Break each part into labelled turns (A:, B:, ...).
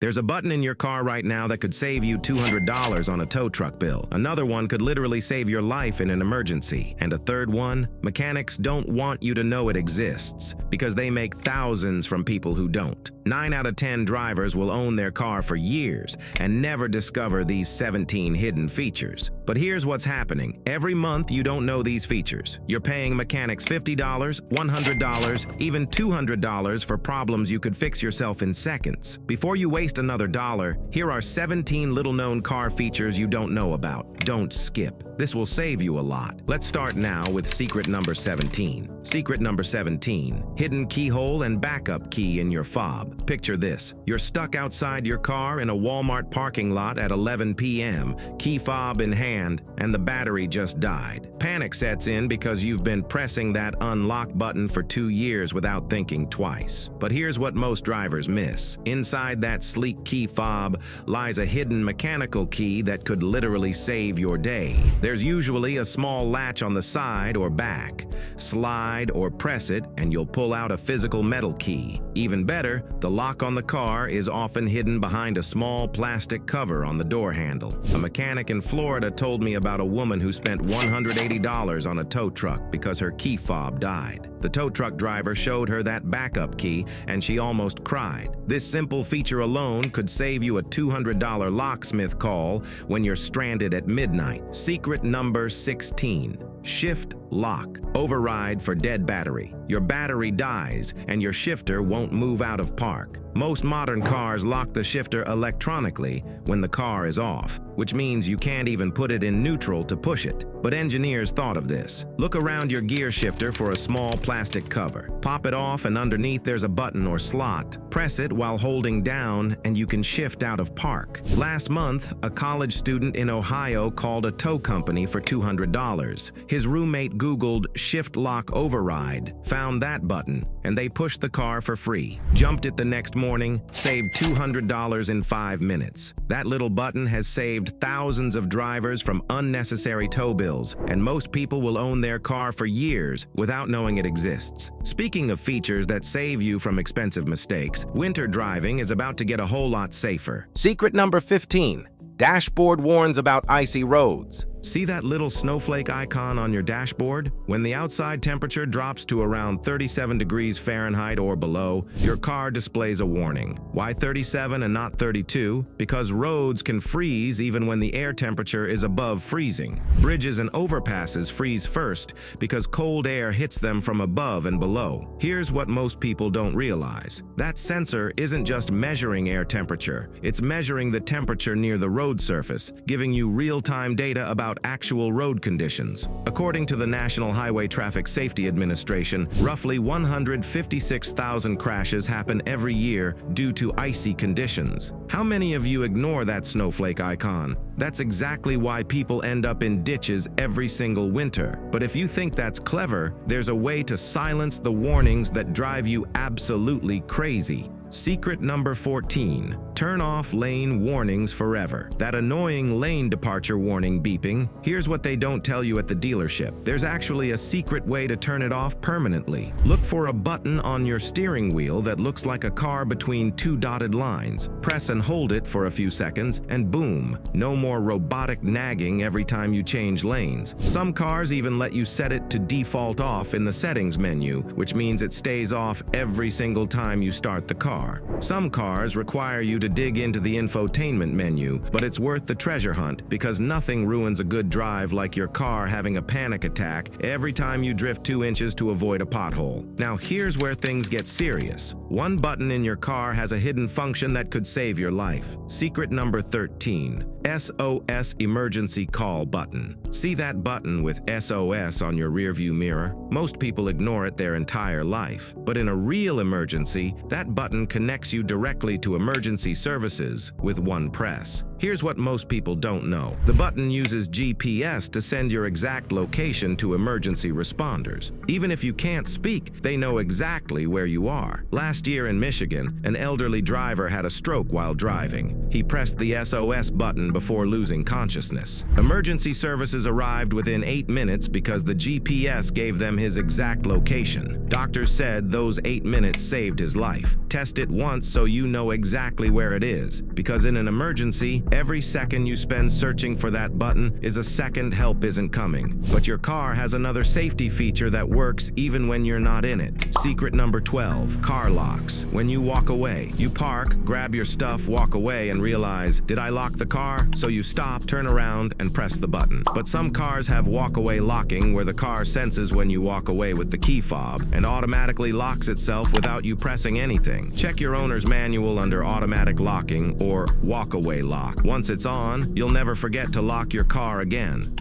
A: There's a button in your car right now that could save you $200 on a tow truck bill. Another one could literally save your life in an emergency. And a third one, mechanics don't want you to know it exists because they make thousands from people who don't. 9 out of 10 drivers will own their car for years and never discover these 17 hidden features. But here's what's happening. Every month you don't know these features. You're paying mechanics $50, $100, even $200 for problems you could fix yourself in seconds. Before you waste another dollar, here are 17 little-known car features you don't know about. Don't skip. This will save you a lot. Let's start now with secret number 17. Secret number 17, hidden keyhole and backup key in your fob. Picture this. You're stuck outside your car in a Walmart parking lot at 11 p.m., key fob in hand, and the battery just died. Panic sets in because you've been pressing that unlock button for 2 years without thinking twice. But here's what most drivers miss. Inside that sleek key fob lies a hidden mechanical key that could literally save your day. There's usually a small latch on the side or back. Slide or press it and you'll pull out a physical metal key. Even better, the lock on the car is often hidden behind a small plastic cover on the door handle. A mechanic in Florida told me about a woman who spent $180 on a tow truck because her key fob died. The tow truck driver showed her that backup key and she almost cried. This simple feature alone could save you a $200 locksmith call when you're stranded at midnight. Secret number 16. Shift lock. Override for dead battery. Your battery dies and your shifter won't move out of park. Most modern cars lock the shifter electronically when the car is off, which means you can't even put it in neutral to push it. But engineers thought of this. Look around your gear shifter for a small plastic cover. Pop it off and underneath there's a button or slot. Press it while holding down and you can shift out of park. Last month, a college student in Ohio called a tow company for $200. His roommate Googled shift lock override, found that button, and they pushed the car for free. Jumped it the next morning, saved $200 in 5 minutes. That little button has saved thousands of drivers from unnecessary tow bills, and most people will own their car for years without knowing it exists. Speaking of features that save you from expensive mistakes, winter driving is about to get a whole lot safer. Secret number 15. Dashboard warns about icy roads. See that little snowflake icon on your dashboard? When the outside temperature drops to around 37 degrees Fahrenheit or below, your car displays a warning. Why 37 and not 32? Because roads can freeze even when the air temperature is above freezing. Bridges and overpasses freeze first because cold air hits them from above and below. Here's what most people don't realize. That sensor isn't just measuring air temperature, it's measuring the temperature near the road surface, giving you real-time data about actual road conditions. According to the National Highway Traffic Safety Administration, roughly 156,000 crashes happen every year due to icy conditions. How many of you ignore that snowflake icon? That's exactly why people end up in ditches every single winter. But if you think that's clever, there's a way to silence the warnings that drive you absolutely crazy. Secret number 14. Turn off lane warnings forever. That annoying lane departure warning beeping, here's what they don't tell you at the dealership. There's actually a secret way to turn it off permanently. Look for a button on your steering wheel that looks like a car between 2 dotted lines. Press and hold it for a few seconds, and boom, no more robotic nagging every time you change lanes. Some cars even let you set it to default off in the settings menu, which means it stays off every single time you start the car. Some cars require you to dig into the infotainment menu, but it's worth the treasure hunt because nothing ruins a good drive like your car having a panic attack every time you drift 2 inches to avoid a pothole. Now here's where things get serious. One button in your car has a hidden function that could save your life. Secret number 13. SOS emergency call button. See that button with SOS on your rearview mirror? Most people ignore it their entire life. But in a real emergency, that button connects you directly to emergency services with one press. Here's what most people don't know. The button uses GPS to send your exact location to emergency responders. Even if you can't speak, they know exactly where you are. Last year in Michigan, an elderly driver had a stroke while driving. He pressed the SOS button before losing consciousness. Emergency services arrived within 8 minutes because the GPS gave them his exact location. Doctors said those 8 minutes saved his life. Test it once so you know exactly where it is, because in an emergency, every second you spend searching for that button is a second help isn't coming. But your car has another safety feature that works even when you're not in it. Secret number 12, car locks. When you walk away, you park, grab your stuff, walk away, and realize, did I lock the car? So you stop, turn around, and press the button. But some cars have walk-away locking, where the car senses when you walk away with the key fob and automatically locks itself without you pressing anything. Check your owner's manual under automatic locking or walk-away lock. Once it's on, you'll never forget to lock your car again.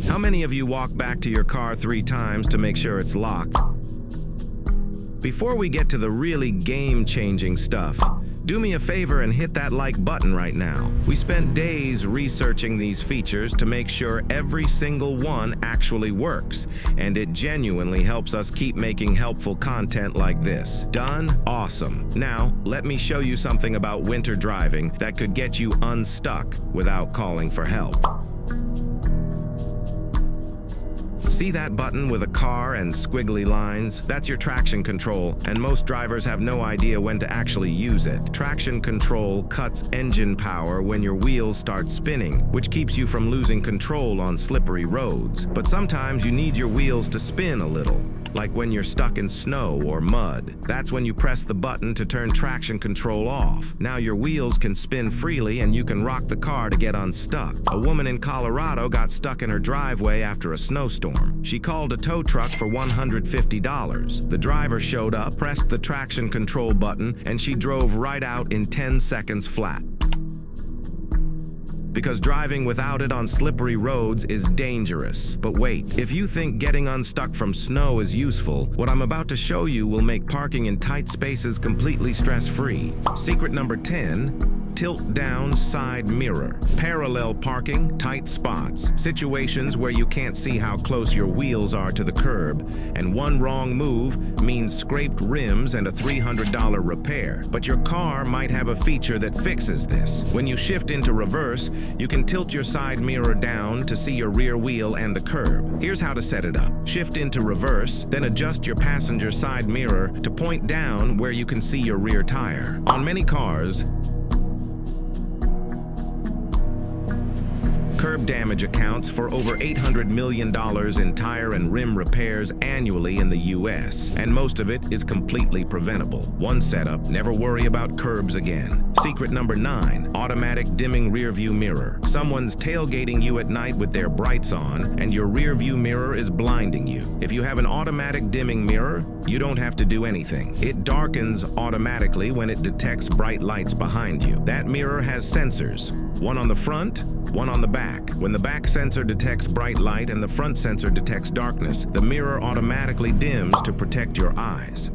A: How many of you walk back to your car 3 times to make sure it's locked? Before we get to the really game-changing stuff, do me a favor and hit that like button right now. We spent days researching these features to make sure every single one actually works, and it genuinely helps us keep making helpful content like this. Done? Awesome. Now, let me show you something about winter driving that could get you unstuck without calling for help. See that button with a car and squiggly lines? That's your traction control, and most drivers have no idea when to actually use it. Traction control cuts engine power when your wheels start spinning, which keeps you from losing control on slippery roads. But sometimes you need your wheels to spin a little, like when you're stuck in snow or mud. That's when you press the button to turn traction control off. Now your wheels can spin freely and you can rock the car to get unstuck. A woman in Colorado got stuck in her driveway after a snowstorm. She called a tow truck for $150. The driver showed up, pressed the traction control button, and she drove right out in 10 seconds flat. Because driving without it on slippery roads is dangerous. But wait, if you think getting unstuck from snow is useful, what I'm about to show you will make parking in tight spaces completely stress-free. Secret number 10, tilt down side mirror. Parallel parking, tight spots, situations where you can't see how close your wheels are to the curb, and one wrong move means scraped rims and a $300 repair. But your car might have a feature that fixes this. When you shift into reverse, you can tilt your side mirror down to see your rear wheel and the curb. Here's how to set it up. Shift into reverse, then adjust your passenger side mirror to point down where you can see your rear tire. On many cars, curb damage accounts for over $800 million in tire and rim repairs annually in the US, and most of it is completely preventable. One setup, never worry about curbs again. Secret number 9, automatic dimming rear view mirror. Someone's tailgating you at night with their brights on, and your rear view mirror is blinding you. If you have an automatic dimming mirror, you don't have to do anything. It darkens automatically when it detects bright lights behind you. That mirror has sensors, one on the front, one on the back. When the back sensor detects bright light and the front sensor detects darkness, the mirror automatically dims to protect your eyes.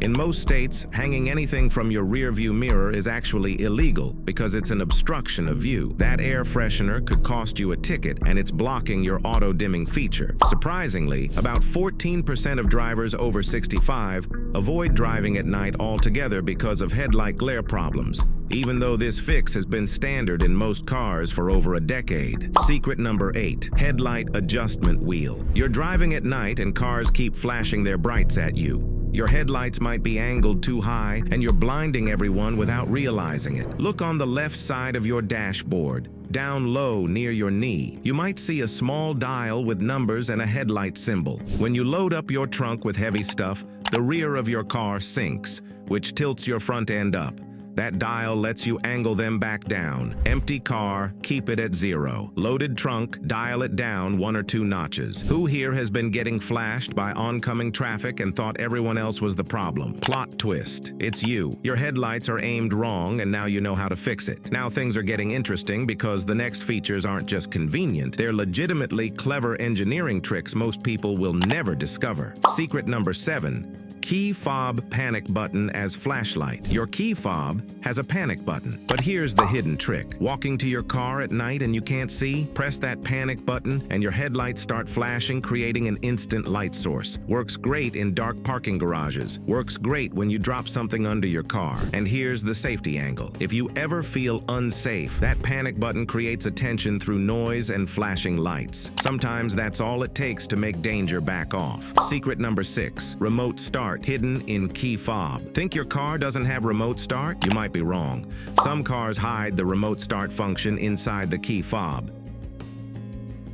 A: In most states, hanging anything from your rear view mirror is actually illegal because it's an obstruction of view. That air freshener could cost you a ticket, and it's blocking your auto-dimming feature. Surprisingly, about 14% of drivers over 65 avoid driving at night altogether because of headlight glare problems, even though this fix has been standard in most cars for over a decade. Secret number 8, headlight adjustment wheel. You're driving at night and cars keep flashing their brights at you. Your headlights might be angled too high, and you're blinding everyone without realizing it. Look on the left side of your dashboard. Down low near your knee, you might see a small dial with numbers and a headlight symbol. When you load up your trunk with heavy stuff, the rear of your car sinks, which tilts your front end up. That dial lets you angle them back down. Empty car, keep it at 0. Loaded trunk, dial it down 1 or 2 notches. Who here has been getting flashed by oncoming traffic and thought everyone else was the problem? Plot twist. It's you. Your headlights are aimed wrong, and now you know how to fix it. Now things are getting interesting because the next features aren't just convenient. They're legitimately clever engineering tricks most people will never discover. Secret number 7. Key fob panic button as flashlight. Your key fob has a panic button. But here's the hidden trick. Walking to your car at night and you can't see? Press that panic button and your headlights start flashing, creating an instant light source. Works great in dark parking garages. Works great when you drop something under your car. And here's the safety angle. If you ever feel unsafe, that panic button creates attention through noise and flashing lights. Sometimes that's all it takes to make danger back off. Secret number 6, remote start hidden in key fob. Think your car doesn't have remote start? You might be wrong. Some cars hide the remote start function inside the key fob.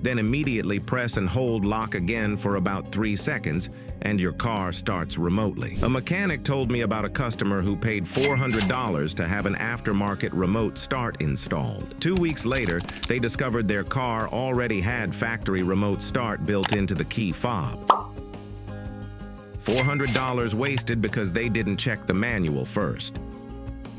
A: Then immediately press and hold lock again for about 3 seconds, and your car starts remotely. A mechanic told me about a customer who paid $400 to have an aftermarket remote start installed. 2 weeks later, they discovered their car already had factory remote start built into the key fob. $400 wasted because they didn't check the manual first.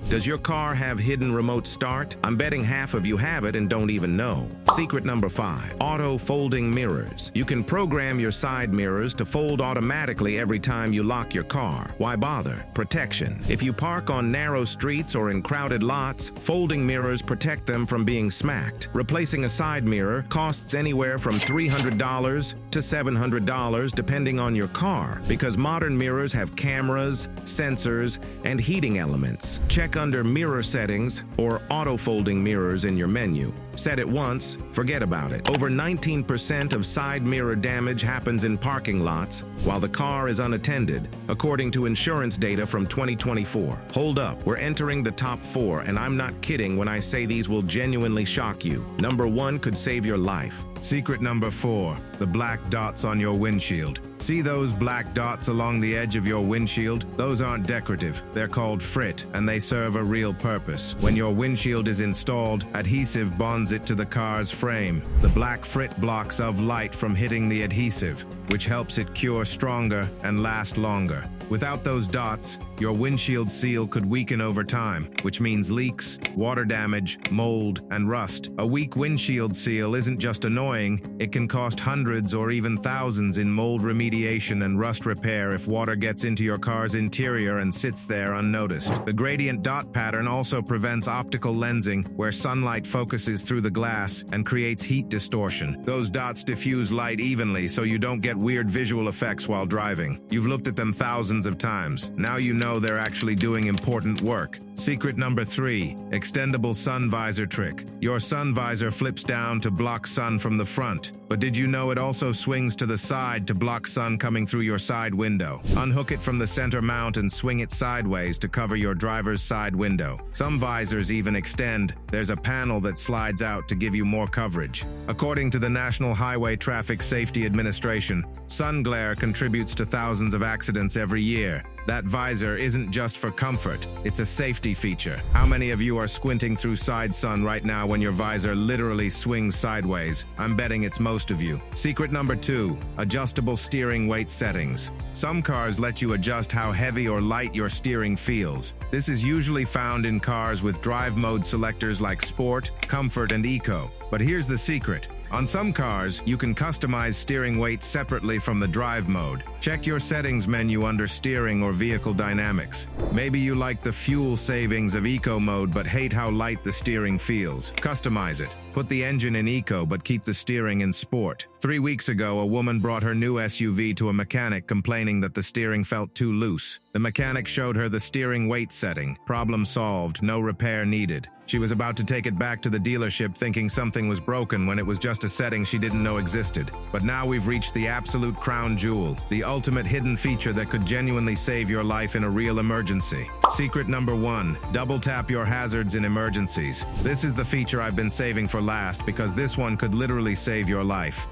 A: Does your car have hidden remote start? I'm betting half of you have it and don't even know. Secret number 5, auto folding mirrors. You can program your side mirrors to fold automatically every time you lock your car. Why bother? Protection. If you park on narrow streets or in crowded lots, folding mirrors protect them from being smacked. Replacing a side mirror costs anywhere from $300 to $700 depending on your car, because modern mirrors have cameras, sensors, and heating elements. Check under mirror settings or auto folding mirrors in your menu. Set it once, forget about it. Over 19% of side mirror damage happens in parking lots while the car is unattended, according to insurance data from 2024. Hold up, we're entering the top 4, and I'm not kidding when I say these will genuinely shock you. Number 1 could save your life.
B: Secret number 4, the black dots on your windshield. See those black dots along the edge of your windshield? Those aren't decorative. They're called frit, and they serve a real purpose. When your windshield is installed, adhesive bonds it to the car's frame. The black frit blocks of light from hitting the adhesive, which helps it cure stronger and last longer. Without those dots, your windshield seal could weaken over time, which means leaks, water damage, mold, and rust. A weak windshield seal isn't just annoying, it can cost hundreds or even thousands in mold remediation and rust repair if water gets into your car's interior and sits there unnoticed. The gradient dot pattern also prevents optical lensing, where sunlight focuses through the glass and creates heat distortion. Those dots diffuse light evenly so you don't get weird visual effects while driving. You've looked at them thousands of times. Now you know they're actually doing important work. Secret number 3, extendable sun visor trick. Your sun visor flips down to block sun from the front, but did you know it also swings to the side to block sun coming through your side window? Unhook it from the center mount and swing it sideways to cover your driver's side window. Some visors even extend. There's a panel that slides out to give you more coverage. According to the National Highway Traffic Safety Administration, sun glare contributes to thousands of accidents every year. That visor isn't just for comfort, it's a safety feature. How many of you are squinting through side sun right now when your visor literally swings sideways? I'm betting it's most of you. Secret number 2, adjustable steering weight settings. Some cars let you adjust how heavy or light your steering feels. This is usually found in cars with drive mode selectors like Sport, Comfort, and Eco. But here's the secret. On some cars, you can customize steering weight separately from the drive mode. Check your settings menu under steering or vehicle dynamics. Maybe you like the fuel savings of Eco mode but hate how light the steering feels. Customize it. Put the engine in Eco but keep the steering in Sport. 3 weeks ago, a woman brought her new SUV to a mechanic complaining that the steering felt too loose. The mechanic showed her the steering weight setting. Problem solved, no repair needed. She was about to take it back to the dealership thinking something was broken when it was just a setting she didn't know existed. But now we've reached the absolute crown jewel, the ultimate hidden feature that could genuinely save your life in a real emergency. Secret number 1, double tap your hazards in emergencies. This is the feature I've been saving for last because this one could literally save your life.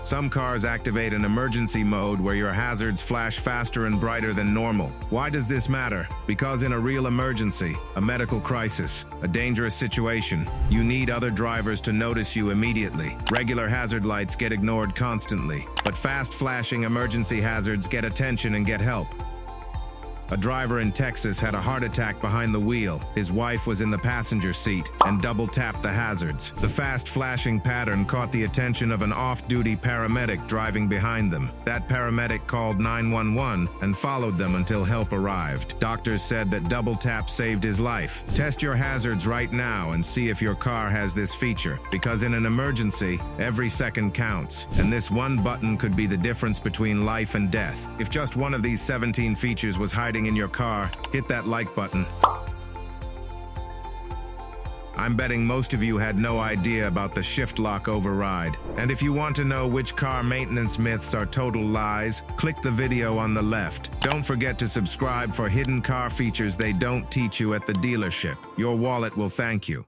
B: Some cars activate an emergency mode where your hazards flash faster and brighter than normal. Why does this matter? Because in a real emergency, a medical crisis, a dangerous situation, you need other drivers to notice you immediately. Regular hazard lights get ignored constantly, but fast flashing emergency hazards get attention and get help. A driver in Texas had a heart attack behind the wheel. His wife was in the passenger seat and double-tapped the hazards. The fast flashing pattern caught the attention of an off-duty paramedic driving behind them. That paramedic called 911 and followed them until help arrived. Doctors said that double-tap saved his life. Test your hazards right now and see if your car has this feature, because in an emergency, every second counts, and this one button could be the difference between life and death. If just one of these 17 features was hiding in your car, hit that like button. I'm betting most of you had no idea about the shift lock override. And if you want to know which car maintenance myths are total lies, click the video on the left. Don't forget to subscribe for hidden car features they don't teach you at the dealership. Your wallet will thank you.